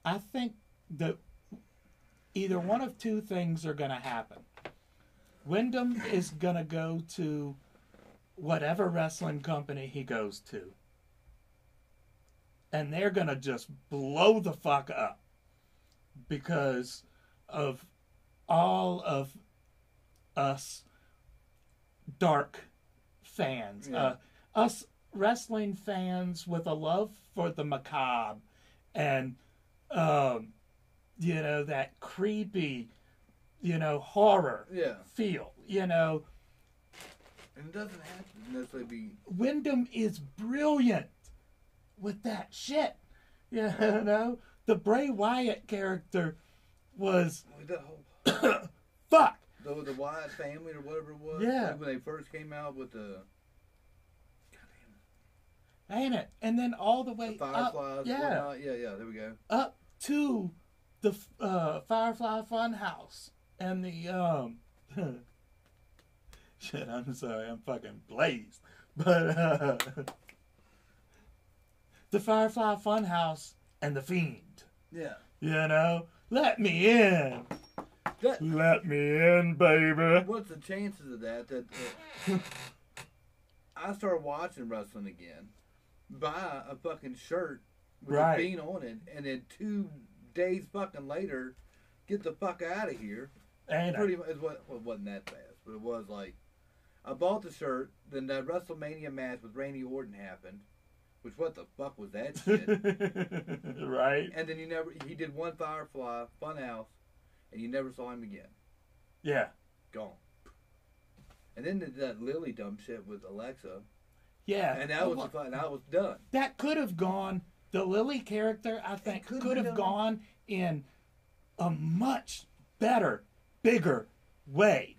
I think that either one of two things are going to happen. Wyndham is going to go to whatever wrestling company he goes to. And they're going to just blow the fuck up because of all of us dark fans. Yeah. Us wrestling fans with a love for the macabre and, that creepy, horror feel, And it doesn't have to necessarily be... Wyndham is brilliant with that shit. The Bray Wyatt character was... That whole... fuck! The Wyatt family or whatever it was. Yeah. Like when they first came out with the... Ain't it? And then all the way the Fireflies. up... Yeah. Whatnot. Yeah, there we go. Up to the Firefly Funhouse. And the... Shit, I'm sorry. I'm fucking blazed. But... the Firefly Funhouse and the Fiend. Yeah. Let me in. Let me in, baby. What's the chances of that I start watching wrestling again, buy a fucking shirt with a Fiend on it, and then 2 days fucking later, get the fuck out of here. Pretty much, well, it wasn't that fast, but it was like, I bought the shirt, then that WrestleMania match with Randy Orton happened. Which, what the fuck was that shit? Right. And then he did one Firefly Funhouse, and you never saw him again. Yeah. Gone. And then that Lily dumb shit with Alexa. Yeah. And that was fun. I was done. That could have gone, the Lily character, I think, could have gone in a much better, bigger way.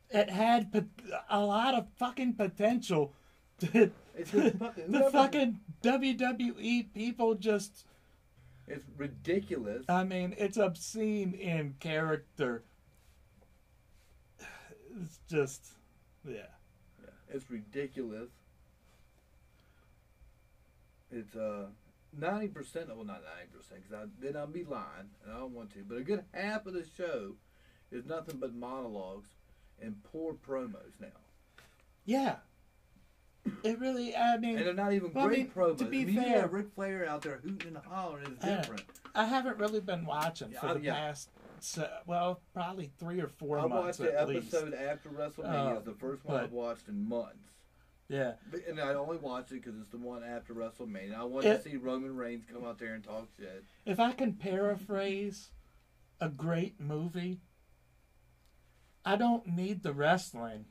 It had a lot of fucking potential. The fucking WWE people just... It's ridiculous. I mean, it's obscene in character. It's just... Yeah. It's ridiculous. It's 90%, well not 90%, because then I'll be lying, and I don't want to, but a good half of the show is nothing but monologues and poor promos now. Yeah. It really, I mean... And they're not even great promos. To be fair, fair... You have Ric Flair out there hooting and hollering is different. I haven't really been watching for the past, probably 3 or 4 months at least. I watched the episode after WrestleMania. It's the first one I've watched in months. Yeah. And I only watched it because it's the one after WrestleMania. I wanted to see Roman Reigns come out there and talk shit. If I can paraphrase a great movie, I don't need the wrestling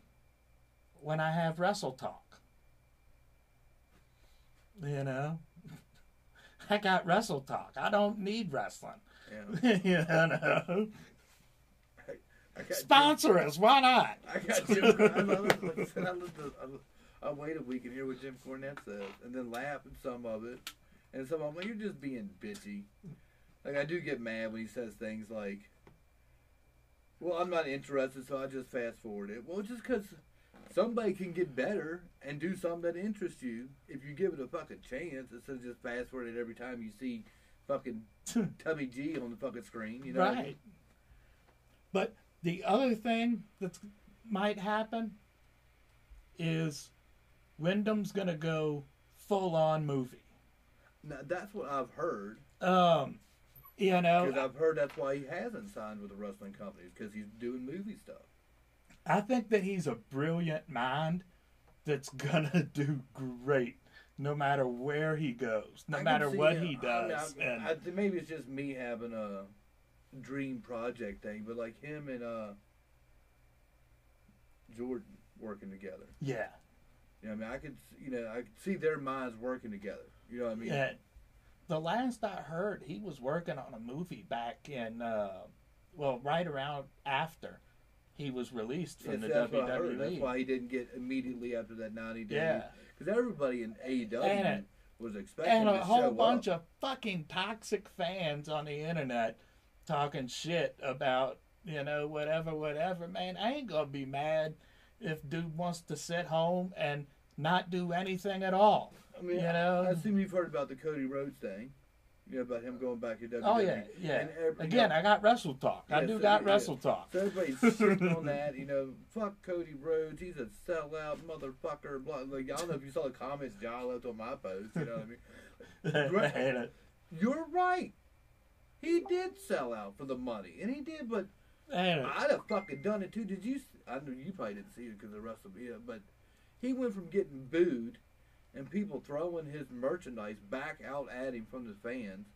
when I have WrestleTalk. I got WrestleTalk. I don't need wrestling. Yeah. Sponsor us. Why not? I got Jim. I'll wait a week and hear what Jim Cornette says, and then laugh at some of it, and some of them, like, you're just being bitchy. Like, I do get mad when he says things like, "Well, I'm not interested, so I just fast forward it." Well, just because somebody can get better and do something that interests you if you give it a fucking chance instead of just fast forward it every time you see fucking Tubby G on the fucking screen, Right. But the other thing that might happen is Wyndham's going to go full-on movie. Now, that's what I've heard. Because I've heard that's why he hasn't signed with the wrestling companies, because he's doing movie stuff. I think that he's a brilliant mind that's going to do great no matter where he goes, no matter what he does. Maybe it's just me having a dream project thing, but like him and Jordan working together. Yeah. I could see their minds working together. You know what I mean? Yeah. The last I heard, he was working on a movie back in, right around after he was released from the WWE. That's why he didn't get immediately after that 90 days. Yeah. Because everybody in AEW was expecting and to a whole show bunch up. of fucking toxic fans on the internet talking shit about, whatever. Man, I ain't gonna be mad if dude wants to sit home and not do anything at all. I mean, I assume you've heard about the Cody Rhodes thing. You know, about him going back to WWE. Oh, yeah, yeah. And Again, I got Wrestletalk. I do got Wrestletalk. So everybody's shitting on that, you know, fuck Cody Rhodes, he's a sellout motherfucker, blah. Like, I don't know if you saw the comments John left on my post, you know what I mean? You're right. He did sell out for the money, and he did, but I'd have fucking done it too. Did you? I know you probably didn't see it because the rest of it, but he went from getting booed and people throwing his merchandise back out at him from the fans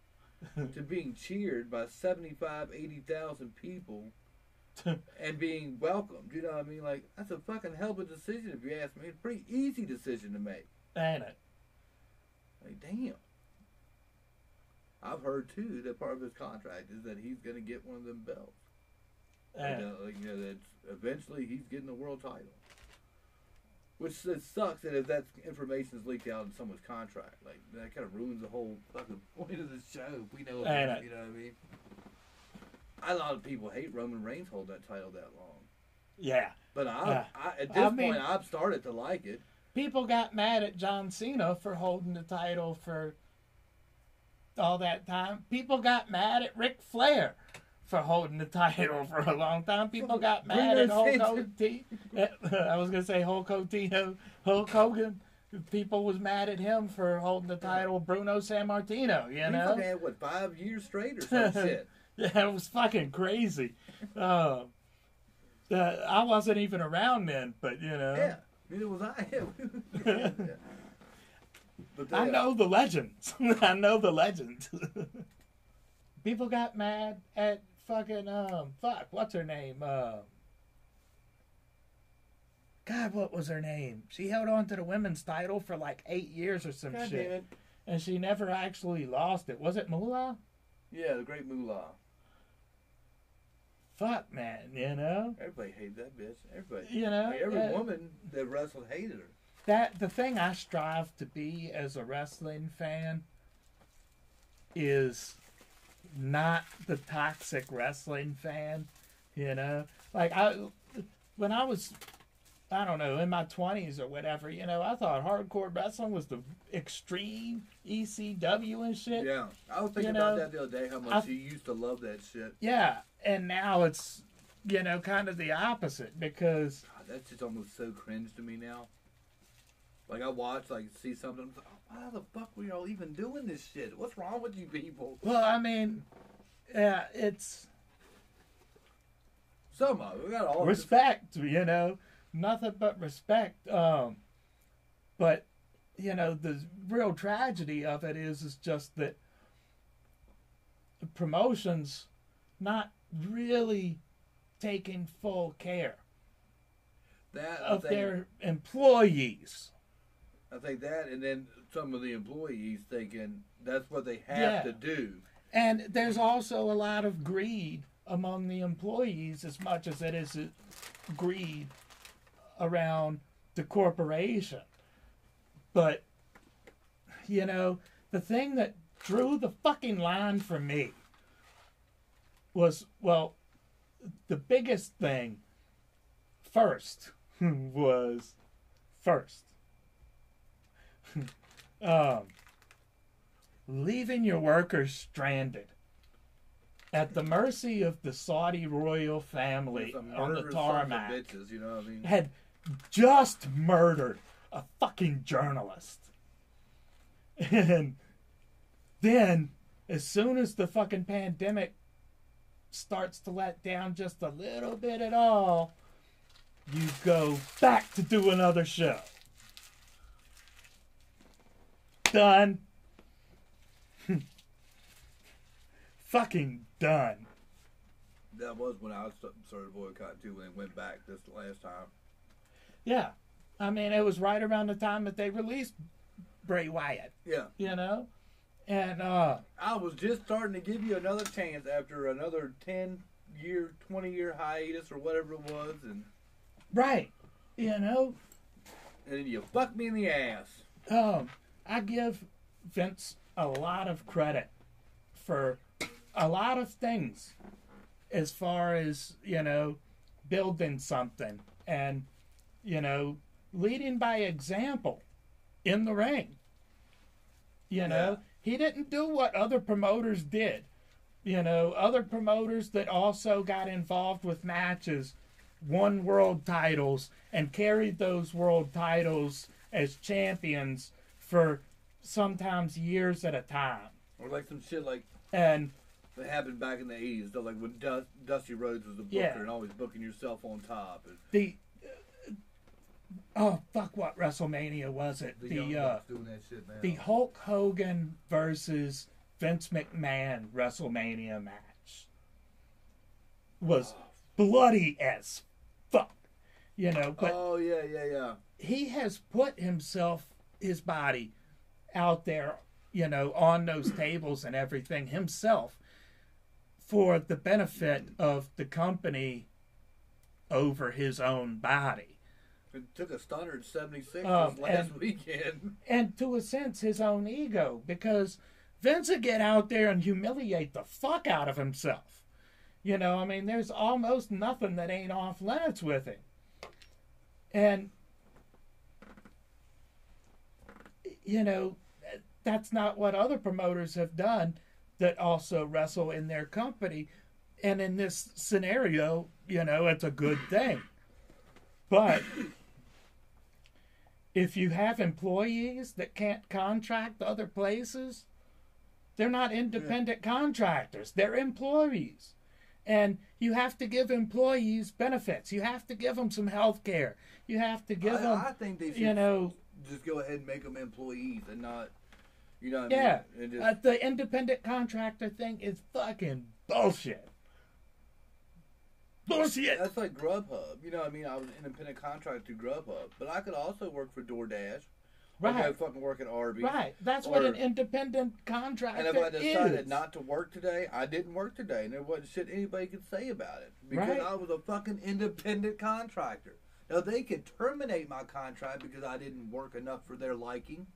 to being cheered by 75, 80,000 people and being welcomed. You know what I mean? Like, that's a fucking hell of a decision if you ask me. It's a pretty easy decision to make. Ain't it? Like, damn. I've heard, too, that part of his contract is that he's going to get one of them belts. That eventually he's getting the world title. Which sucks that if that information is leaked out in someone's contract. Like, that kind of ruins the whole fucking point of the show. If we know it, you know what I mean? A lot of people hate Roman Reigns hold that title that long. Yeah. But at this point, I've started to like it. People got mad at John Cena for holding the title for all that time. People got mad at Ric Flair for holding the title for a long time. People got mad at Hulk Hogan. I was going to say Hulk Hogan. People was mad at him for holding the title. Bruno Sammartino, you know? He had, 5 years straight or some shit? Yeah, it was fucking crazy. I wasn't even around then, but, you know. Yeah, neither was I. Yeah. But I know the legends. I know the legends. People got mad at fucking, what's her name? God, what was her name? She held on to the women's title for 8 years or some shit. Damn it. And she never actually lost it. Was it Moolah? Yeah, the great Moolah. Fuck, man, you know? Everybody hated that bitch. Everybody. You know? Every woman that wrestled hated her. The thing I strive to be as a wrestling fan is not the toxic wrestling fan, you know? When I was, I don't know, in my 20s or whatever, you know, I thought hardcore wrestling was the extreme ECW and shit. Yeah, I was thinking about that the other day, how much you used to love that shit. Yeah, and now it's, you know, kind of the opposite because... God, that's just almost so cringe to me now. Like, I watch, see something, I'm like, why the fuck were y'all even doing this shit? What's wrong with you people? Well, I mean, yeah, it's... Some of it. We got all respect, you know. Nothing but respect. But, you know, the real tragedy of it is just that the promotion's not really taking full care of their employees. I think that, and then some of the employees thinking that's what they have to do. And there's also a lot of greed among the employees as much as it is greed around the corporation. But, you know, the thing that drew the fucking line for me was, well, the biggest thing first was leaving your workers stranded at the mercy of the Saudi royal family on the tarmac. Bitches, you know what I mean? Had just murdered a fucking journalist. And then, as soon as the fucking pandemic starts to let down just a little bit at all, you go back to do another show. Done. Fucking done. That was when I started boycotting too, when they went back this last time. Yeah. I mean, it was right around the time that they released Bray Wyatt. Yeah. You know? And, I was just starting to give you another chance after another 10-year, 20-year hiatus or whatever it was. And right. You know? And then you fucked me in the ass. I give Vince a lot of credit for a lot of things as far as, you know, building something and, you know, leading by example in the ring. You know, he didn't do what other promoters did. You know, other promoters that also got involved with matches won world titles and carried those world titles as champions for sometimes years at a time. Or like some shit like and that happened back in the 80s, though, like when Dusty Rhodes was the booker and always booking yourself on top. And oh fuck, what WrestleMania was it? Young Bucks doing that shit now. The Hulk Hogan versus Vince McMahon WrestleMania match was bloody as fuck, you know. But oh yeah. He has put his body out there, you know, on those tables and everything himself for the benefit of the company over his own body. It took a stunner at 76 last weekend. And to a sense, his own ego, because Vince would get out there and humiliate the fuck out of himself. You know, I mean, there's almost nothing that ain't off limits with him. And, you know, that's not what other promoters have done that also wrestle in their company. And in this scenario, you know, it's a good thing. But if you have employees that can't contract other places, they're not independent contractors. They're employees. And you have to give employees benefits. You have to give them some health care. You have to give them, I think they should just go ahead and make them employees and not, you know what I mean? Just... the independent contractor thing is fucking bullshit. Bullshit. That's like Grubhub. You know what I mean? I was an independent contractor through Grubhub. But I could also work for DoorDash. Right. Or go fucking work at Arby's. Right. That's what an independent contractor is. And if I decided not to work today, I didn't work today. And there wasn't shit anybody could say about it. Because I was a fucking independent contractor. Now, they could terminate my contract because I didn't work enough for their liking.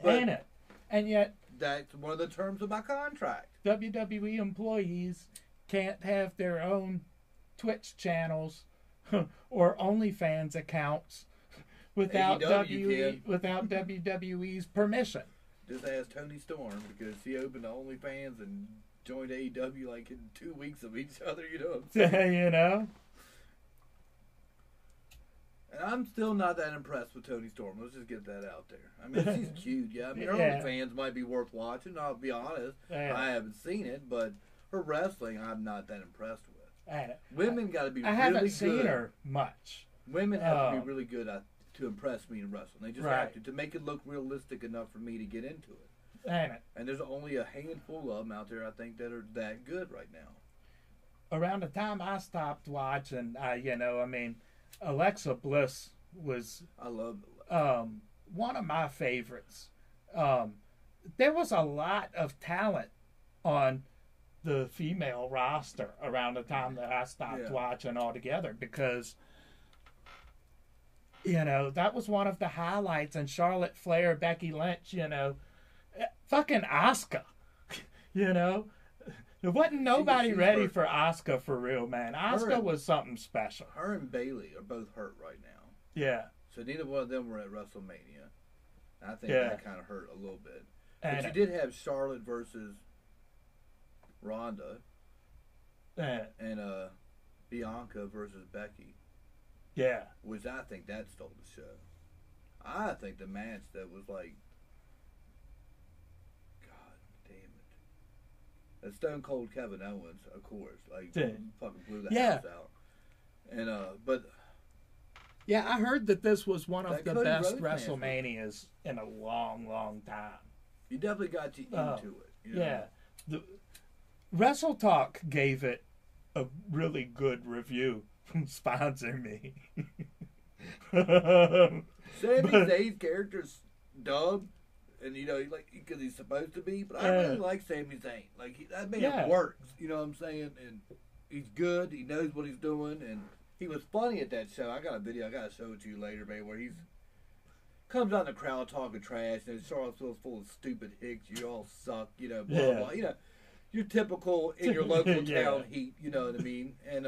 Ain't it? And yet... that's one of the terms of my contract. WWE employees can't have their own Twitch channels or OnlyFans accounts without WWE's permission. Just ask Tony Storm, because he opened the OnlyFans and joined AEW like in 2 weeks of each other, you know what I'm saying? You know? And I'm still not that impressed with Tony Storm. Let's just get that out there. I mean, she's cute, yeah. I mean, her OnlyFans might be worth watching, I'll be honest. I haven't seen it, but her wrestling, I'm not that impressed with. Women got to be really good. I haven't seen her much. Women have to be really good to impress me in wrestling. They just have to make it look realistic enough for me to get into it. And there's only a handful of them out there, I think, that are that good right now. Around the time I stopped watching, you know, I mean, Alexa Bliss was one of my favorites. There was a lot of talent on the female roster around the time that I stopped watching altogether, because, you know, that was one of the highlights. And Charlotte Flair, Becky Lynch, you know, fucking Asuka, you know, there wasn't nobody ready for Asuka for real, man. Asuka was something special. Her and Bayley are both hurt right now. Yeah. So neither one of them were at WrestleMania. I think that kind of hurt a little bit. But you did have Charlotte versus Ronda and Bianca versus Becky. Yeah. Which I think that stole the show. I think the match that was like, God damn it. And Stone Cold Kevin Owens, of course, like fucking blew the house out. And but yeah, I heard that this was one of the best WrestleManias in a long, long time. You definitely got you into it. You know? Yeah. The WrestleTalk gave it a really good review. Sponsor me. Sami Zayn's character's dumb, and you know, like, because he's supposed to be. But I really like Sami Zayn. Like, that man works. You know what I'm saying? And he's good. He knows what he's doing, and he was funny at that show. I got a video. I gotta show it to you later, man. Where he's comes out in the crowd talking trash, and Charlottesville's full of stupid hicks. You all suck. You know, blah blah. You know, your typical in your local town heat. You know what I mean? And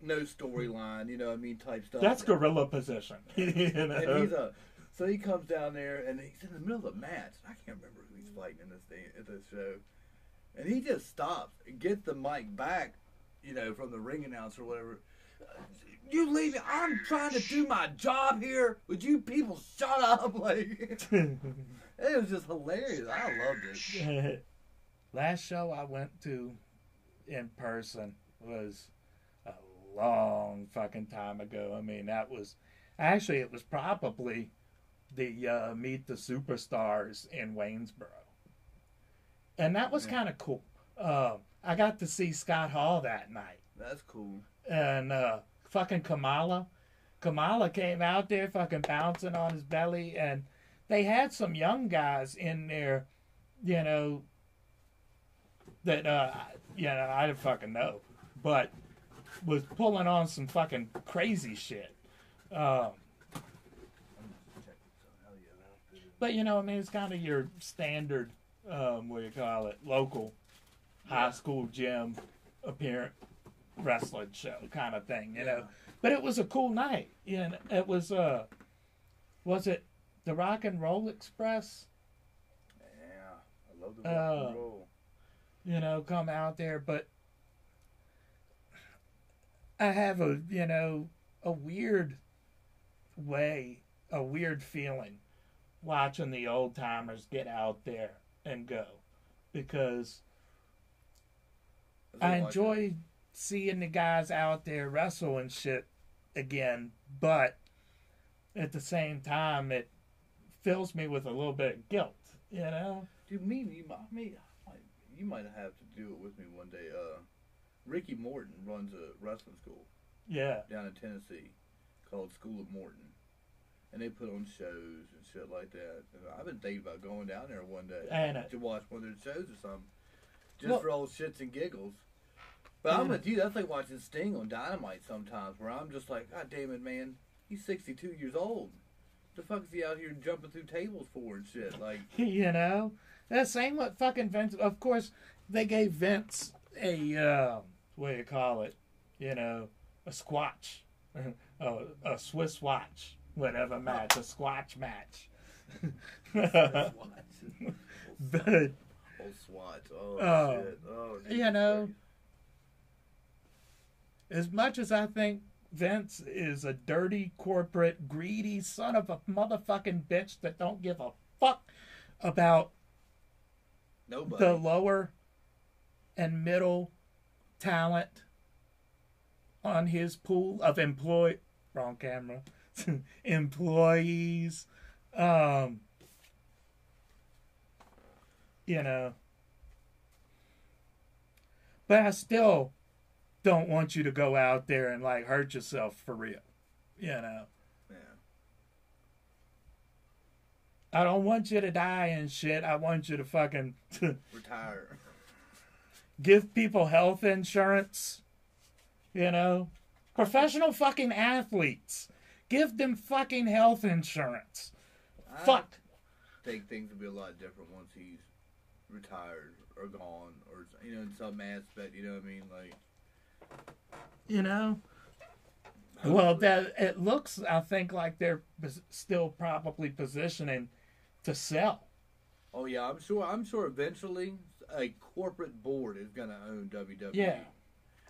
no storyline, you know what I mean, type stuff. That's gorilla position. You know? And So he comes down there, and he's in the middle of a match. I can't remember who he's fighting in this thing at this show. And he just stops and gets the mic back, from the ring announcer or whatever. You leave me. I'm trying to do my job here. Would you people shut up? Like, it was just hilarious. I loved it. Last show I went to in person was a long fucking time ago. I mean, it was probably the Meet the Superstars in Waynesboro. And that was kind of cool. I got to see Scott Hall that night. That's cool. And fucking Kamala came out there fucking bouncing on his belly, and they had some young guys in there, that I didn't fucking know, but was pulling on some fucking crazy shit. But it's kind of your standard, local high school gym appearance wrestling show kind of thing, know. But it was a cool night. It was it the Rock and Roll Express? Yeah, I love the rock and roll. Come out there, but I have a weird feeling watching the old timers get out there and go, because I enjoy seeing the guys out there wrestle and shit again, but at the same time it fills me with a little bit of guilt, Dude, you might have to do it with me one day. Ricky Morton runs a wrestling school. Yeah. Down in Tennessee, called School of Morton, and they put on shows and shit like that. And I've been thinking about going down there one day to watch one of their shows or something, just for old shits and giggles. But I'm with you. That's like watching Sting on Dynamite sometimes, where I'm just like, God damn it, man, he's 62 years old. The fuck is he out here jumping through tables for and shit? Like, That's same what fucking Vince. Of course, they gave Vince a a squatch, a Swiss watch, whatever match, a squatch match. But old swatch. Oh shit. Oh. As much as I think Vince is a dirty, corporate, greedy son of a motherfucking bitch that don't give a fuck about nobody, the lower and middle talent on his pool of employees. But I still don't want you to go out there and like hurt yourself for real. Yeah. I don't want you to die and shit. I want you to fucking retire. Give people health insurance. Professional fucking athletes. Give them fucking health insurance. Fuck. I think things will be a lot different once he's retired or gone, or in some aspect. You know what I mean? Like. Well, that it looks, I think, like they're still probably positioning to sell. Oh yeah, I'm sure eventually a corporate board is going to own WWE. Yeah.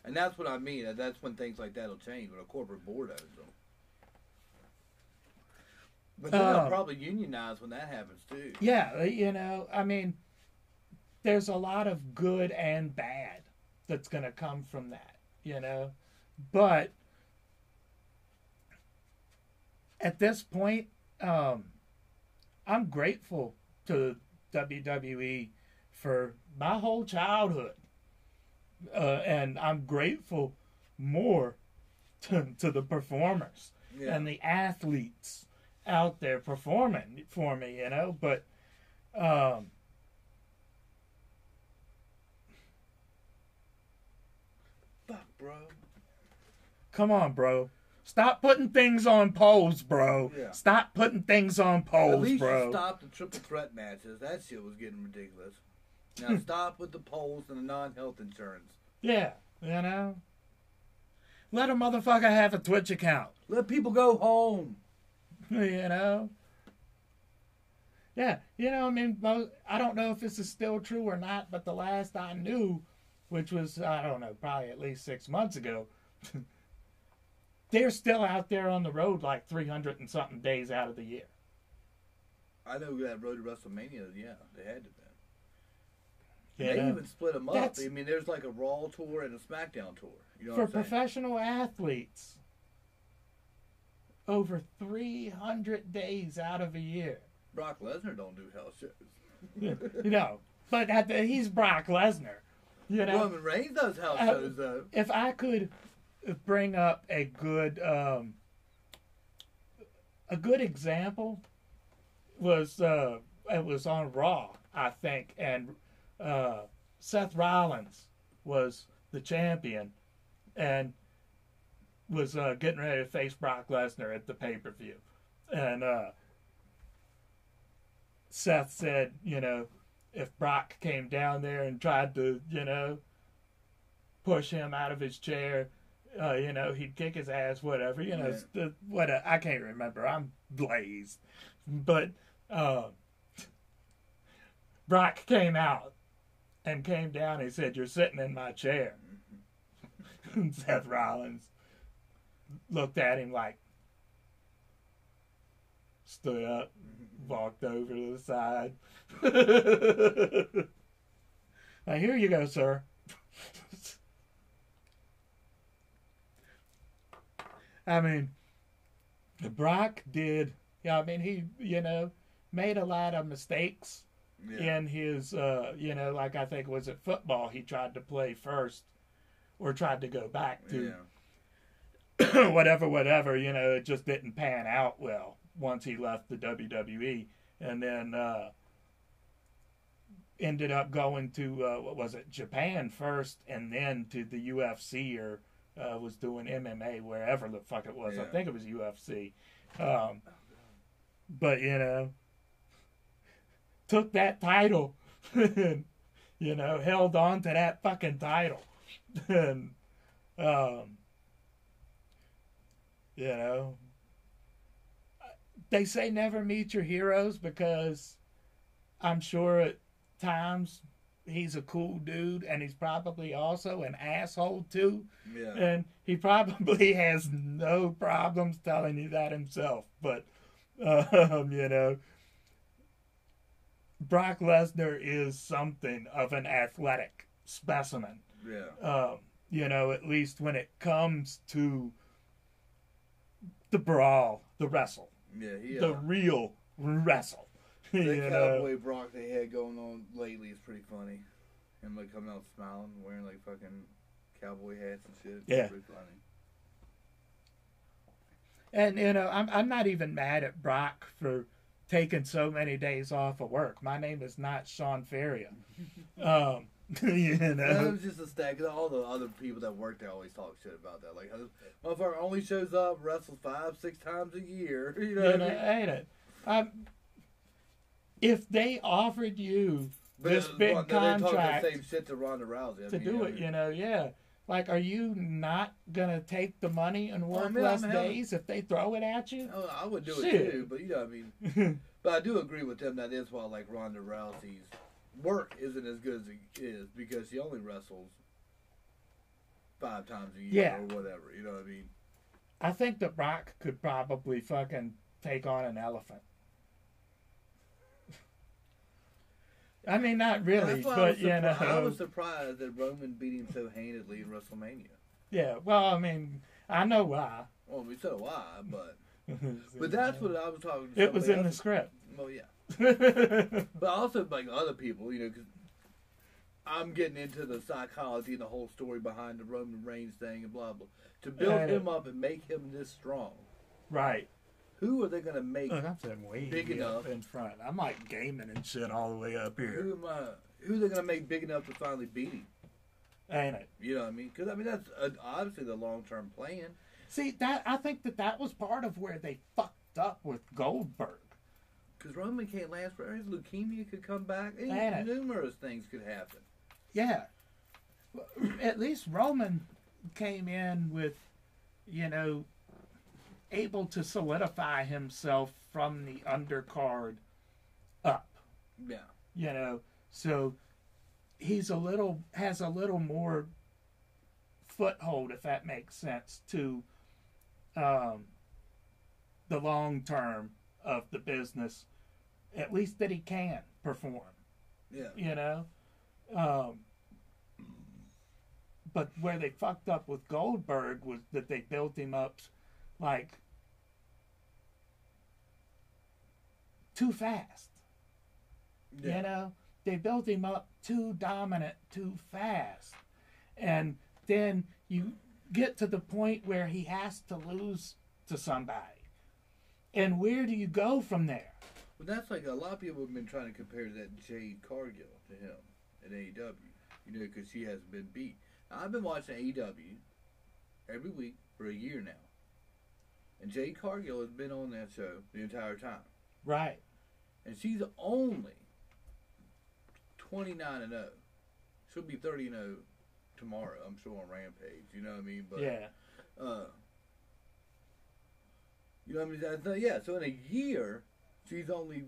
And that's what I mean. That's when things like that will change, when a corporate board owns them. But they'll probably unionize when that happens too. Yeah, I mean, there's a lot of good and bad that's going to come from that. But at this point, I'm grateful to WWE for my whole childhood, and I'm grateful more to the performers and the athletes out there performing for me, But fuck, bro. Come on, bro. Stop putting things on polls, bro. Yeah. Stop putting things on polls, At least bro. You stop the triple threat matches. That shit was getting ridiculous. Now stop with the polls and the non-health insurance. Yeah, Let a motherfucker have a Twitch account. Let people go home. Yeah, I mean, I don't know if this is still true or not, but the last I knew, which was, I don't know, probably at least 6 months ago, they're still out there on the road like 300 and something days out of the year. I know that road to WrestleMania, yeah, they had to be. You They know? even split them up. I mean, there's like a Raw tour and a SmackDown tour. You know For what I'm saying? professional athletes, over 300 days out of a year. Brock Lesnar don't do hell shows. But he's Brock Lesnar. Roman Reigns does hell shows, though. If I could bring up a good example, was it was on Raw, I think, and Seth Rollins was the champion and was getting ready to face Brock Lesnar at the pay-per-view. And Seth said, if Brock came down there and tried to, push him out of his chair, he'd kick his ass, whatever. I can't remember. I'm blazed. But Brock came out and came down and said, "You're sitting in my chair." And Seth Rollins looked at him like, stood up, walked over to the side. Now, here you go, sir. I mean, Brock did, he, made a lot of mistakes in his, like I think was it football he tried to play first or tried to go back to. whatever, it just didn't pan out well once he left the WWE. And then ended up going to, Japan first and then to the UFC or was doing MMA, wherever the fuck it was. I think it was UFC. But, took that title and, held on to that fucking title. And, they say never meet your heroes because I'm sure at times he's a cool dude and he's probably also an asshole too. Yeah. And he probably has no problems telling you that himself. But, Brock Lesnar is something of an athletic specimen. Yeah. At least when it comes to the brawl, the wrestle. Yeah, the real wrestle. The cowboy Brock they had going on lately is pretty funny. Him like coming out smiling, wearing like fucking cowboy hats and shit. Yeah. It's pretty funny. And I'm not even mad at Brock for taking so many days off of work. My name is not Sean Faria. It was just a stack. Cause all the other people that work there always talk shit about that. Like, motherfucker only shows up, wrestles 5-6 times a year. You know what I mean? Ain't it? If they offered you this big contract, they talk the same shit to Ronda Rousey. Like, are you not gonna take the money and work less days if they throw it at you? Oh, I would do it too, but what I mean. But I do agree with them that is why like Ronda Rousey's work isn't as good as it is because she only wrestles 5 times a year or whatever. You know what I mean? I think that Brock could probably fucking take on an elephant. I mean, not really, but I was surprised that Roman beat him so handedly in WrestleMania. Yeah, well, I mean, I know why. Well, we said why, but that's what I was talking. It was in the script. Well, yeah. But also like other people, because I'm getting into the psychology and the whole story behind the Roman Reigns thing and blah blah to build him up and make him this strong. Right. Who are they going to make way big enough in front? I'm like gaming and shit all the way up here. Who are they going to make big enough to finally beat him? Ain't it? You know what I mean? Because that's obviously the long-term plan. See, I think that was part of where they fucked up with Goldberg. Because Roman can't last forever. His leukemia could come back. Numerous things could happen. Yeah. At least Roman came in with, able to solidify himself from the undercard up. Yeah. You know, so has a little more foothold, if that makes sense, to the long term of the business, at least that he can perform. Yeah. You know? But where they fucked up with Goldberg was that they built him up like too fast. Yeah. You know? They built him up too dominant, too fast. And then you get to the point where he has to lose to somebody. And where do you go from there? Well, that's like a lot of people have been trying to compare that Jade Cargill to him in AEW. You know, because she hasn't been beat. Now, I've been watching AEW every week for a year now. And Jade Cargill has been on that show the entire time. Right. And she's only 29-0. She'll be 30-0 tomorrow, I'm sure, on Rampage. You know what I mean? But, yeah. You know what I mean? Yeah, so in a year, she's only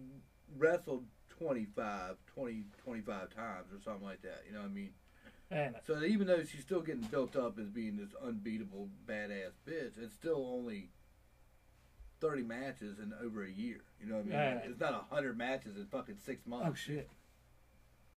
wrestled 25 times or something like that. You know what I mean? And so even though she's still getting built up as being this unbeatable, badass bitch, it's still only 30 matches in over a year. You know what I mean? Yeah. It's not 100 matches in fucking 6 months. Oh, shit.